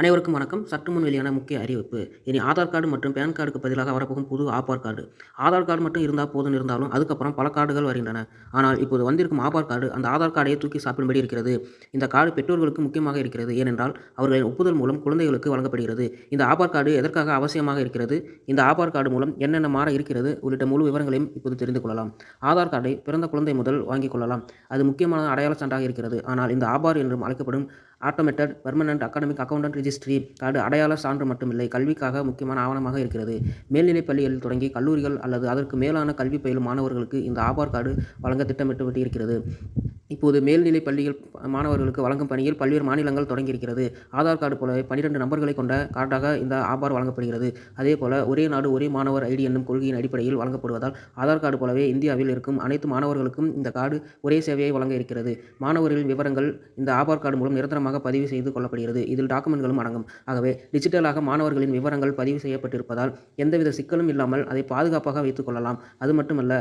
அனைவருக்கும் வணக்கம். சற்று முன் வெளியான முக்கிய அறிவிப்பு. இனி ஆதார் கார்டு மற்றும் பேன் கார்டுக்கு பதிலாக வரப்போகும் புது ஆபார் கார்டு. ஆதார் கார்டு மட்டும் இருந்தால் போதும் இருந்தாலும் அதுக்கப்புறம் பல கார்டுகள் வருகின்றன. ஆனால் இப்போது வந்திருக்கும் ஆபார் கார்டு அந்த ஆதார் கார்டையே தூக்கி சாப்பிடும்படி இருக்கிறது. இந்த கார்டு பெற்றோர்களுக்கு முக்கியமாக இருக்கிறது. ஏனென்றால் அவர்களின் ஒப்புதல் மூலம் குழந்தைகளுக்கு வழங்கப்படுகிறது. இந்த ஆபார் கார்டு எதற்காக அவசியமாக இருக்கிறது, இந்த ஆபார் கார்டு மூலம் என்னென்ன மாற இருக்கிறது உள்ளிட்ட முழு விவரங்களையும் இப்போது தெரிந்து கொள்ளலாம். ஆதார் கார்டை பிறந்த குழந்தை முதல் வாங்கிக் கொள்ளலாம். அது முக்கியமான அடையாள சான்றாக இருக்கிறது. ஆனால் இந்த ஆபார் என்றும் அழைக்கப்படும் automated permanent academic accountant registry card அடையாள சான்று மட்டுமில்லை, கல்விக்காக முக்கியமான ஆவணமாக இருக்கிறது. மேல்நிலைப் பள்ளிகளில் தொடங்கி கல்லூரிகள் அல்லது அதற்கு மேலான கல்வி பயிலும் மாணவர்களுக்கு இந்த ஆபார் கார்டு வழங்க திட்டமிட்டு இருக்கிறது. இப்போது மேல்நிலைப் பள்ளிகள் மாணவர்களுக்கு வழங்கும் பணியில் பல்வேறு மாநிலங்கள் தொடங்கியிருக்கிறது. ஆதார் கார்டு போலவே 12 நம்பர்களை கொண்ட கார்டாக இந்த ஆபார் வழங்கப்படுகிறது. அதேபோல ஒரே நாடு ஒரே மாணவர் ஐடி என்னும் கொள்கையின் அடிப்படையில் வழங்கப்படுவதால் ஆதார் கார்டு போலவே இந்தியாவில் இருக்கும் அனைத்து மாணவர்களுக்கும் இந்த கார்டு ஒரே சேவையை வழங்க இருக்கிறது. மாணவர்களின் விவரங்கள் இந்த ஆபார் கார்டு மூலம் நிரந்தரமாக பதிவு செய்து கொள்ளப்படுகிறது. இதில் டாக்குமெண்ட்களும் அடங்கும். ஆகவே டிஜிட்டலாக மாணவர்களின் விவரங்கள் பதிவு செய்யப்பட்டிருப்பதால் எந்தவித சிக்கலும் இல்லாமல் அதை பாதுகாப்பாக வைத்துக் கொள்ளலாம். அது மட்டுமல்ல,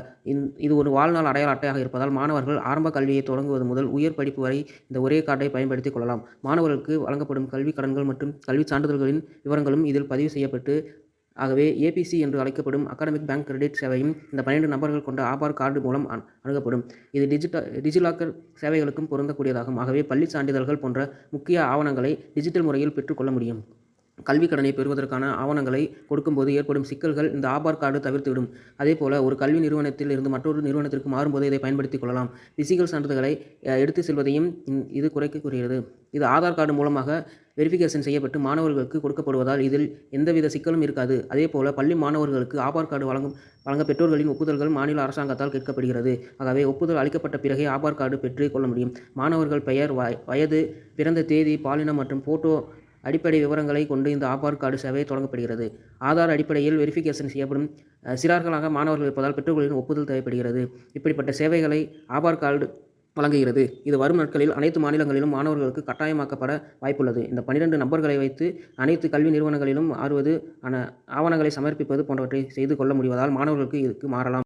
இது ஒரு வாழ்நாள் அடையாள அட்டையாக இருப்பதால் மாணவர்கள் ஆரம்ப கல்வியை தொடங்குவது முதல் உயர் படிப்பு வரை இந்த ஒரே கார்டை பயன்படுத்திக் கொள்ளலாம். மாணவர்களுக்கு வழங்கப்படும் கல்வி கடன்கள் மற்றும் கல்வி சான்றிதழ்களின் விவரங்களும் இதில் பதிவு செய்யப்பட்டு ஆகவே ஏபிசி என்று அழைக்கப்படும் அகாடமிக் பேங்க் கிரெடிட் சேவையும் இந்த 12 நம்பர்கள் கொண்ட ஆபார் கார்டு மூலம் அணுகப்படும். இது டிஜிலாக்கர் சேவைகளுக்கும் பொருந்தக்கூடியதாகும். ஆகவே பள்ளி சான்றிதழ்கள் போன்ற முக்கிய ஆவணங்களை டிஜிட்டல் முறையில் பெற்றுக்கொள்ள முடியும். கல்விக் கடனை பெறுவதற்கான ஆவணங்களை கொடுக்கும்போது ஏற்படும் சிக்கல்கள் இந்த ஆபார் கார்டு தவிர்த்துவிடும். அதேபோல ஒரு கல்வி நிறுவனத்தில் இருந்து மற்றொரு நிறுவனத்திற்கு மாறும்போது இதை பயன்படுத்திக் கொள்ளலாம். பிசிக்கல் சான்றிதழ்களை எடுத்து செல்வதையும் இது குறைக்கக்கூடியது. இது ஆதார் கார்டு மூலமாக வெரிஃபிகேஷன் செய்யப்பட்டு மாணவர்களுக்கு கொடுக்கப்படுவதால் இதில் எந்தவித சிக்கலும் இருக்காது. அதேபோல பள்ளி மாணவர்களுக்கு ஆபார் கார்டு வழங்க பெற்றோர்களின் ஒப்புதல்கள் மாநில அரசாங்கத்தால் கேட்கப்படுகிறது. ஆகவே ஒப்புதல் அளிக்கப்பட்ட பிறகே ஆபார் கார்டு பெற்றுக் கொள்ள முடியும். மாணவர்கள் பெயர், வயது, பிறந்த தேதி, பாலினம் மற்றும் போட்டோ அடிப்படை விவரங்களை கொண்டு இந்த ஆபார் கார்டு சேவை தொடங்கப்படுகிறது. ஆதார் அடிப்படையில் வெரிஃபிகேஷன் செய்யப்படும் சிறார்களாக மாணவர்கள் இருப்பதால் பெற்றோர்களின் ஒப்புதல் தேவைப்படுகிறது. இப்படிப்பட்ட சேவைகளை ஆபார் கார்டு வழங்குகிறது. இது வரும் நாட்களில் அனைத்து மாநிலங்களிலும் மாணவர்களுக்கு கட்டாயமாக்கப்பட வாய்ப்புள்ளது. இந்த 12 நம்பர்களை வைத்து அனைத்து கல்வி நிறுவனங்களிலும் ஆவணங்களை சமர்ப்பிப்பது போன்றவற்றை செய்து கொள்ள முடிவதால் மாணவர்களுக்கு இதுக்கு மாறலாம்.